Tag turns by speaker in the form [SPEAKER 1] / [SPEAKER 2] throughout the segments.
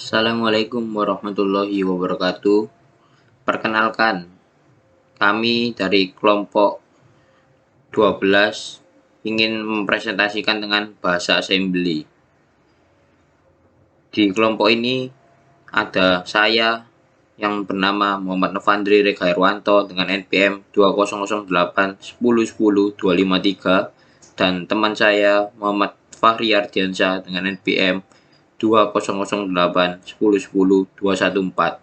[SPEAKER 1] Assalamualaikum warahmatullahi wabarakatuh. Perkenalkan, kami dari kelompok 12 ingin mempresentasikan dengan bahasa assembly. Di kelompok ini ada saya yang bernama Muhammad Novandri Regairwanto dengan NPM 2008 1010 253 dan teman saya Muhammad Fahri Ardiansyah dengan NPM 2008 1010 214.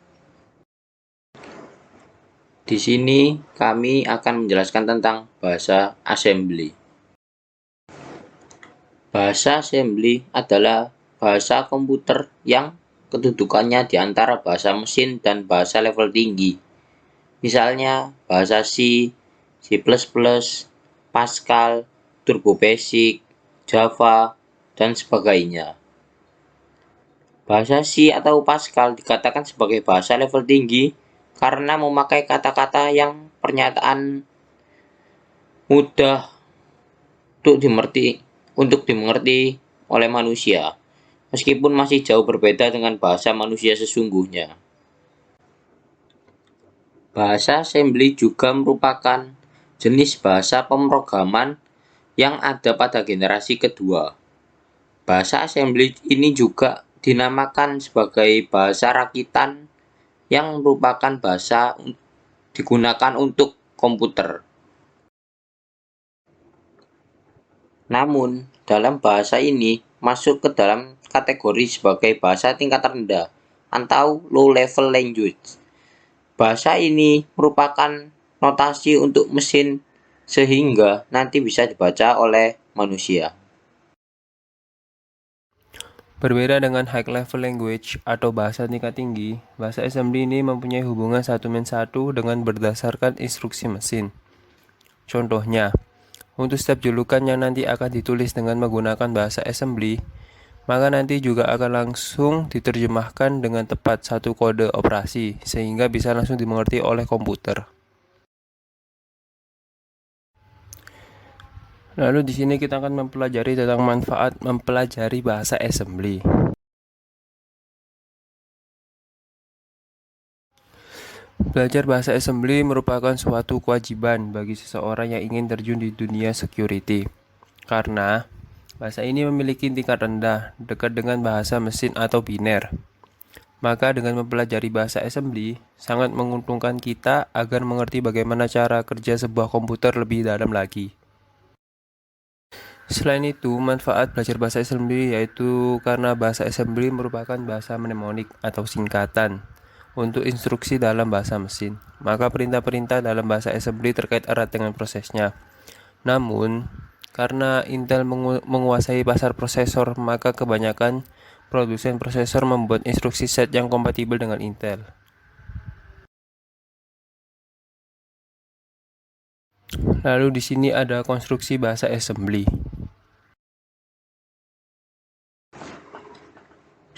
[SPEAKER 1] Di sini kami akan menjelaskan tentang bahasa assembly. Bahasa assembly adalah bahasa komputer yang kedudukannya di antara bahasa mesin dan bahasa level tinggi. Misalnya bahasa C, C++, Pascal, Turbo Basic, Java, dan sebagainya. Bahasa C atau Pascal dikatakan sebagai bahasa level tinggi karena memakai kata-kata yang pernyataan mudah untuk dimengerti oleh manusia, meskipun masih jauh berbeda dengan bahasa manusia sesungguhnya. Bahasa assembly juga merupakan jenis bahasa pemrograman yang ada pada generasi kedua. Bahasa assembly ini juga dinamakan sebagai bahasa rakitan yang merupakan bahasa digunakan untuk komputer. Namun, dalam bahasa ini masuk ke dalam kategori sebagai bahasa tingkat rendah atau low level language. Bahasa ini merupakan notasi untuk mesin sehingga nanti bisa dibaca oleh manusia.
[SPEAKER 2] Berbeda dengan high level language atau bahasa tingkat tinggi, bahasa assembly ini mempunyai hubungan 1-1 dengan berdasarkan instruksi mesin. Contohnya, untuk setiap julukan yang nanti akan ditulis dengan menggunakan bahasa assembly, maka nanti juga akan langsung diterjemahkan dengan tepat satu kode operasi, sehingga bisa langsung dimengerti oleh komputer. Lalu di sini kita akan mempelajari tentang manfaat mempelajari bahasa assembly. Belajar bahasa assembly merupakan suatu kewajiban bagi seseorang yang ingin terjun di dunia security. Karena bahasa ini memiliki tingkat rendah, dekat dengan bahasa mesin atau biner. Maka dengan mempelajari bahasa assembly, sangat menguntungkan kita agar mengerti bagaimana cara kerja sebuah komputer lebih dalam lagi. Selain itu, manfaat belajar bahasa assembly yaitu karena bahasa assembly merupakan bahasa mnemonik atau singkatan untuk instruksi dalam bahasa mesin. Maka perintah-perintah dalam bahasa assembly terkait erat dengan prosesnya. Namun, karena Intel menguasai pasar prosesor, maka kebanyakan produsen prosesor membuat instruksi set yang kompatibel dengan Intel. Lalu di sini ada konstruksi bahasa assembly.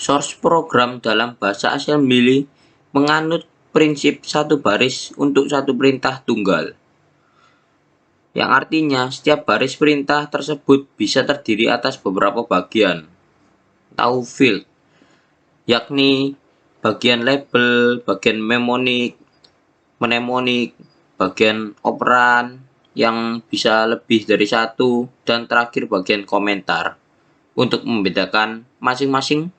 [SPEAKER 1] Source program dalam bahasa assembly menganut prinsip satu baris untuk satu perintah tunggal, yang artinya setiap baris perintah tersebut bisa terdiri atas beberapa bagian atau field, yakni bagian label, bagian mnemonik, bagian operan yang bisa lebih dari satu, dan terakhir bagian komentar. Untuk membedakan masing-masing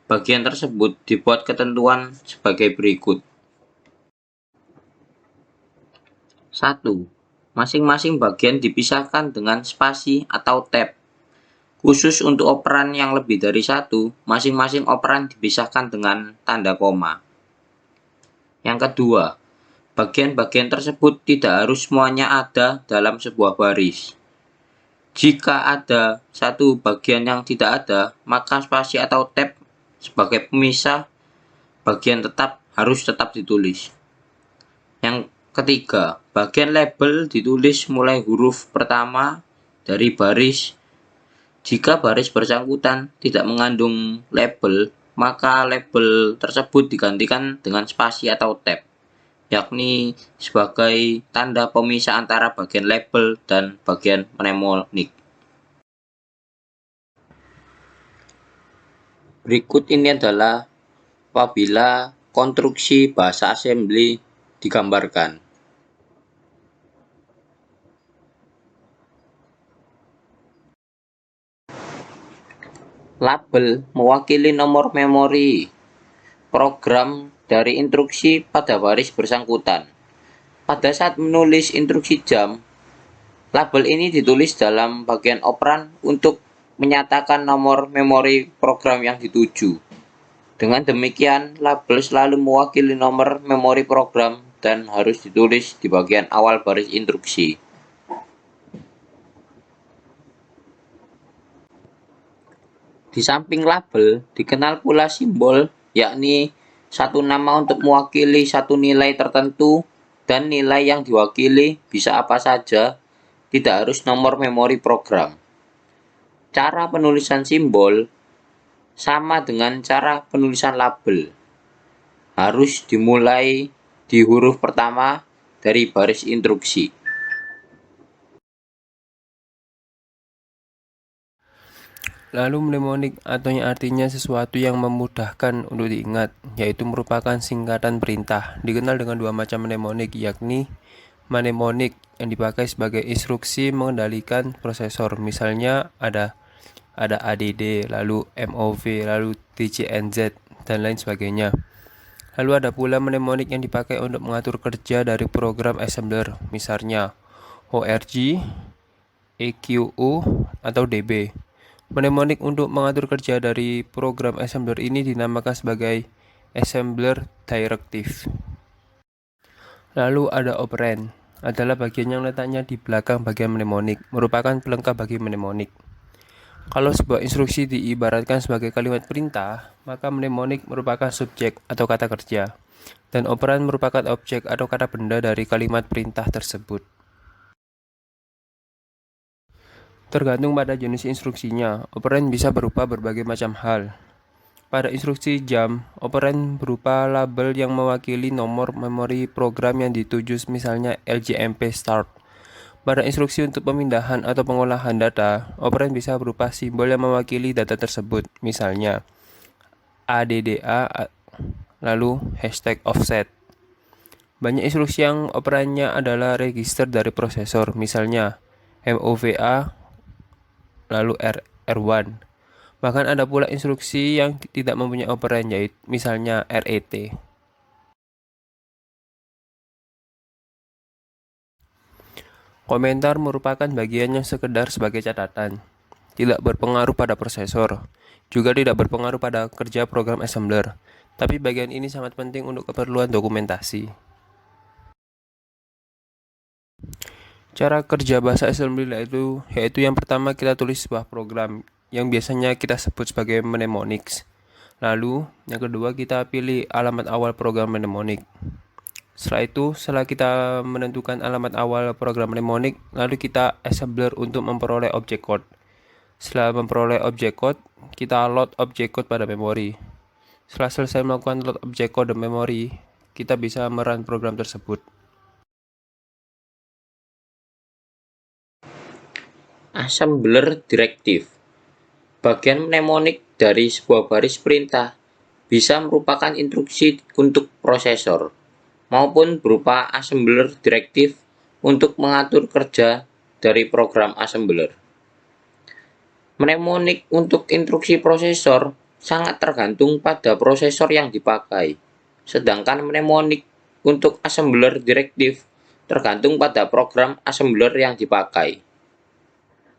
[SPEAKER 1] bagian tersebut dibuat ketentuan sebagai berikut. 1. Masing-masing bagian dipisahkan dengan spasi atau tab. Khusus untuk operan yang lebih dari satu, masing-masing operan dipisahkan dengan tanda koma. Yang kedua, bagian-bagian tersebut tidak harus semuanya ada dalam sebuah baris. Jika ada satu bagian yang tidak ada, maka spasi atau tab sebagai pemisah bagian harus tetap ditulis. Yang ketiga, bagian label ditulis mulai huruf pertama dari baris. Jika baris bersangkutan tidak mengandung label, maka label tersebut digantikan dengan spasi atau tab, yakni sebagai tanda pemisah antara bagian label dan bagian mnemonik. Berikut ini adalah apabila konstruksi bahasa assembly digambarkan. Label mewakili nomor memori program dari instruksi pada baris bersangkutan. Pada saat menulis instruksi jam, label ini ditulis dalam bagian operan untuk menyatakan nomor memori program yang dituju. Dengan demikian, label selalu mewakili nomor memori program dan harus ditulis di bagian awal baris instruksi. Di samping label, dikenal pula simbol, yakni satu nama untuk mewakili satu nilai tertentu dan nilai yang diwakili bisa apa saja, tidak harus nomor memori program. Cara penulisan simbol sama dengan cara penulisan label. Harus dimulai di huruf pertama dari baris instruksi.
[SPEAKER 2] Lalu mnemonik atau yang artinya sesuatu yang memudahkan untuk diingat, yaitu merupakan singkatan perintah. Dikenal dengan dua macam mnemonik, yakni mnemonik yang dipakai sebagai instruksi mengendalikan prosesor. Misalnya ada ADD, lalu MOV, lalu TJNZ, dan lain sebagainya. Lalu ada pula mnemonik yang dipakai untuk mengatur kerja dari program assembler, misalnya ORG, EQU, atau DB. Mnemonik untuk mengatur kerja dari program assembler ini dinamakan sebagai assembler directive. Lalu ada operand, adalah bagian yang letaknya di belakang bagian mnemonik, merupakan pelengkap bagi mnemonik. Kalau sebuah instruksi diibaratkan sebagai kalimat perintah, maka mnemonik merupakan subjek atau kata kerja, dan operand merupakan objek atau kata benda dari kalimat perintah tersebut. Tergantung pada jenis instruksinya, operand bisa berupa berbagai macam hal. Pada instruksi jam, operand berupa label yang mewakili nomor memori program yang dituju, misalnya LJMP start. Pada instruksi untuk pemindahan atau pengolahan data, operand bisa berupa simbol yang mewakili data tersebut, misalnya ADDA, lalu #offset. Banyak instruksi yang operandnya adalah register dari prosesor, misalnya MOVA, lalu R1. Bahkan ada pula instruksi yang tidak mempunyai operand, yaitu misalnya RET. Komentar merupakan bagian yang sekedar sebagai catatan, tidak berpengaruh pada prosesor, juga tidak berpengaruh pada kerja program assembler, tapi bagian ini sangat penting untuk keperluan dokumentasi. Cara kerja bahasa assembly yaitu yang pertama kita tulis sebuah program yang biasanya kita sebut sebagai mnemonics. Lalu yang kedua kita pilih alamat awal program mnemonik. Setelah kita menentukan alamat awal program mnemonik, lalu kita assembler untuk memperoleh objek code. Setelah memperoleh objek code, kita load objek code pada memori. Setelah selesai melakukan load objek code ke memori, kita bisa merun program tersebut.
[SPEAKER 1] Assembler directive. Bagian mnemonik dari sebuah baris perintah bisa merupakan instruksi untuk prosesor, maupun berupa assembler directive untuk mengatur kerja dari program assembler. Mnemonik untuk instruksi prosesor sangat tergantung pada prosesor yang dipakai, sedangkan mnemonik untuk assembler directive tergantung pada program assembler yang dipakai.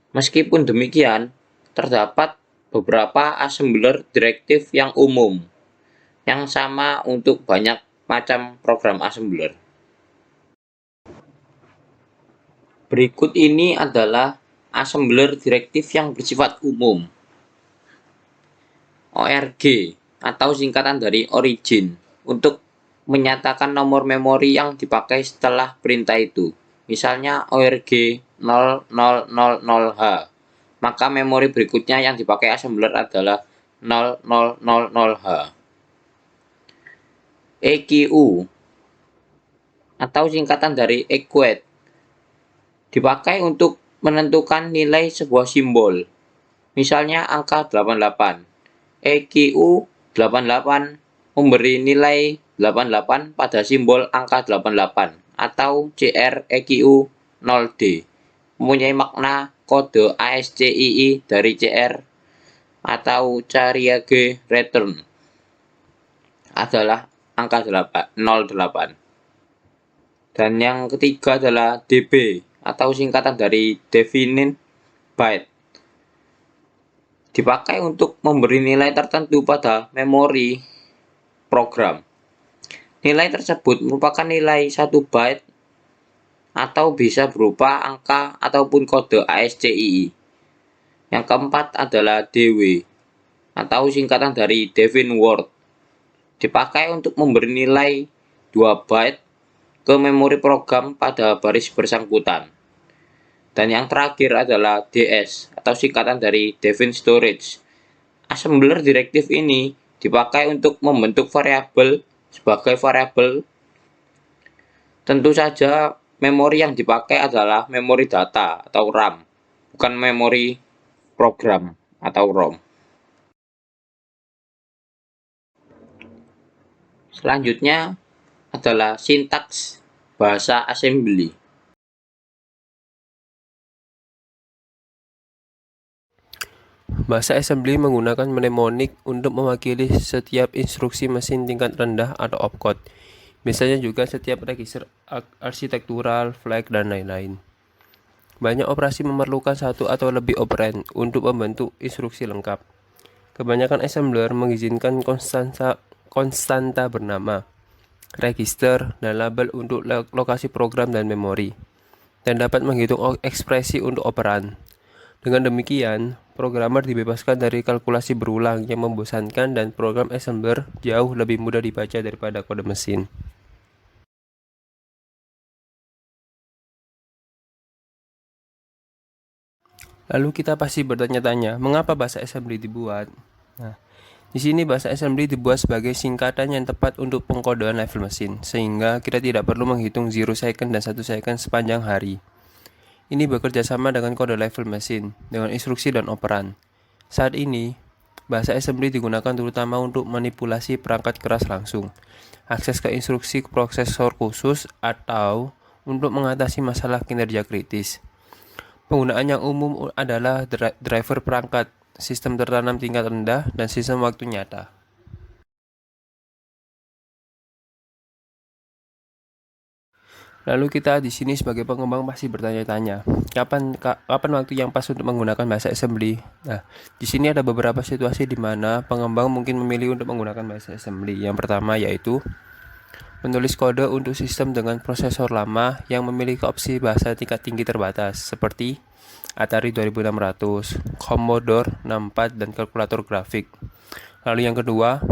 [SPEAKER 1] Meskipun demikian, terdapat beberapa assembler directive yang umum, yang sama untuk banyak macam program assembler. Berikut ini adalah assembler directive yang bersifat umum. ORG atau singkatan dari origin untuk menyatakan nomor memori yang dipakai setelah perintah itu. Misalnya ORG 0000H, maka memori berikutnya yang dipakai assembler adalah 0000H. EQU atau singkatan dari equate dipakai untuk menentukan nilai sebuah simbol. Misalnya angka 88. EQU 88 memberi nilai 88 pada simbol angka 88 atau CREQ 0D. Mempunyai makna kode ASCII dari CR atau Cariage Return adalah angka 08. Dan yang ketiga adalah DB atau singkatan dari Definite Byte. Dipakai untuk memberi nilai tertentu pada memori program. Nilai tersebut merupakan nilai 1 byte atau bisa berupa angka ataupun kode ASCII. Yang keempat adalah DW atau singkatan dari Define Word. Dipakai untuk memberi nilai 2 byte ke memori program pada baris bersangkutan. Dan yang terakhir adalah DS atau singkatan dari Define Storage. Assembler direktif ini dipakai untuk membentuk variabel sebagai variabel. Tentu saja memori yang dipakai adalah memori data atau RAM, bukan memori program atau ROM. Selanjutnya adalah sintaks bahasa assembly.
[SPEAKER 2] Bahasa assembly menggunakan mnemonik untuk mewakili setiap instruksi mesin tingkat rendah atau opcode. Biasanya juga setiap register arsitektural, flag, dan lain-lain. Banyak operasi memerlukan satu atau lebih operand untuk membentuk instruksi lengkap. Kebanyakan assembler mengizinkan konstanta bernama, register, dan label untuk lokasi program dan memori, dan dapat menghitung ekspresi untuk operan. Dengan demikian, programmer dibebaskan dari kalkulasi berulang yang membosankan dan program assembler jauh lebih mudah dibaca daripada kode mesin. Lalu kita pasti bertanya-tanya, mengapa bahasa assembly dibuat? Nah, di sini bahasa assembly dibuat sebagai singkatan yang tepat untuk pengkodean level mesin, sehingga kita tidak perlu menghitung 0 second dan 1 second sepanjang hari. Ini bekerja sama dengan kode level mesin, dengan instruksi dan operan. Saat ini, bahasa assembly digunakan terutama untuk manipulasi perangkat keras langsung, akses ke instruksi prosesor khusus, atau untuk mengatasi masalah kinerja kritis. Penggunaan yang umum adalah driver perangkat, sistem tertanam tingkat rendah, dan sistem waktu nyata. Lalu kita di sini sebagai pengembang pasti bertanya-tanya, kapan waktu yang pas untuk menggunakan bahasa assembly? Nah, di sini ada beberapa situasi di mana pengembang mungkin memilih untuk menggunakan bahasa assembly. Yang pertama yaitu menulis kode untuk sistem dengan prosesor lama yang memiliki opsi bahasa tingkat tinggi terbatas, seperti Atari 2600, Commodore 64, dan kalkulator grafik. Lalu yang kedua,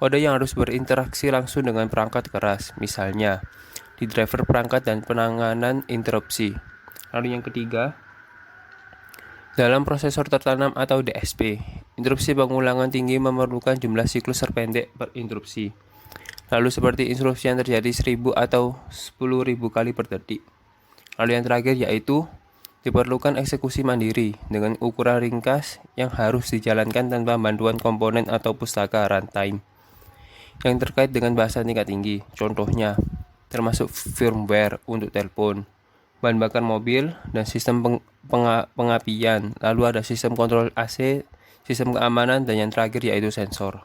[SPEAKER 2] kode yang harus berinteraksi langsung dengan perangkat keras, misalnya di driver perangkat dan penanganan interupsi. Lalu yang ketiga, dalam prosesor tertanam atau DSP, interupsi pengulangan tinggi memerlukan jumlah siklus terpendek per interupsi. Lalu seperti instruksi yang terjadi 1000 atau 10.000 kali per detik. Lalu yang terakhir yaitu diperlukan eksekusi mandiri dengan ukuran ringkas yang harus dijalankan tanpa bantuan komponen atau pustaka runtime yang terkait dengan bahasa tingkat tinggi. Contohnya, termasuk firmware untuk telepon, bahan bakar mobil, dan sistem pengapian. Lalu ada sistem kontrol AC, sistem keamanan, dan yang terakhir yaitu sensor.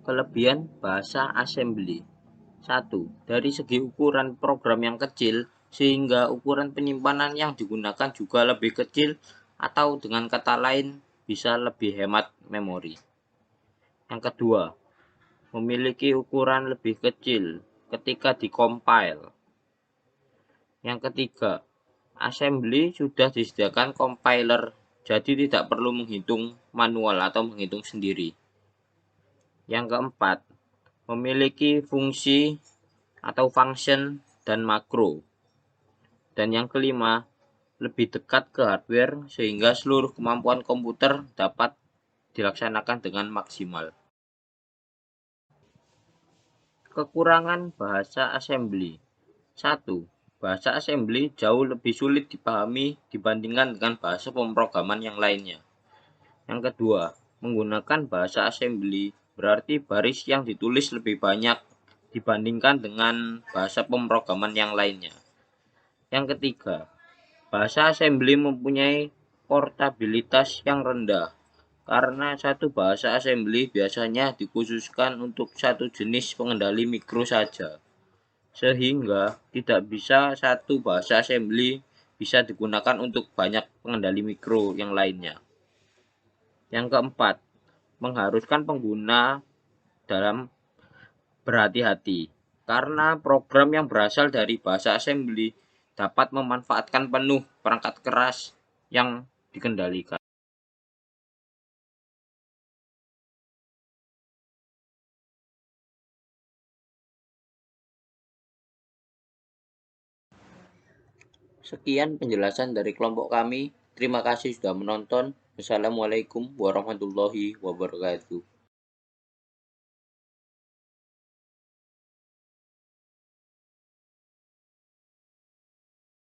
[SPEAKER 1] Kelebihan bahasa assembly. 1. Dari segi ukuran program yang kecil, sehingga ukuran penyimpanan yang digunakan juga lebih kecil, atau dengan kata lain bisa lebih hemat memori. Yang kedua, memiliki ukuran lebih kecil ketika dikompil. Yang ketiga, assembly sudah disediakan compiler, jadi tidak perlu menghitung manual atau menghitung sendiri. Yang keempat, memiliki fungsi atau function dan makro. Dan yang kelima, lebih dekat ke hardware sehingga seluruh kemampuan komputer dapat dilaksanakan dengan maksimal. Kekurangan bahasa assembly. 1. bahasa assembly jauh lebih sulit dipahami dibandingkan dengan bahasa pemrograman yang lainnya. Yang kedua, menggunakan bahasa assembly berarti baris yang ditulis lebih banyak dibandingkan dengan bahasa pemrograman yang lainnya. Yang ketiga, bahasa assembly mempunyai portabilitas yang rendah karena satu bahasa assembly biasanya dikhususkan untuk satu jenis pengendali mikro saja, sehingga tidak bisa satu bahasa assembly bisa digunakan untuk banyak pengendali mikro yang lainnya. Yang keempat, mengharuskan pengguna dalam berhati-hati karena program yang berasal dari bahasa assembly dapat memanfaatkan penuh perangkat keras yang dikendalikan. Sekian penjelasan dari kelompok kami. Terima kasih sudah menonton. Wassalamualaikum warahmatullahi wabarakatuh.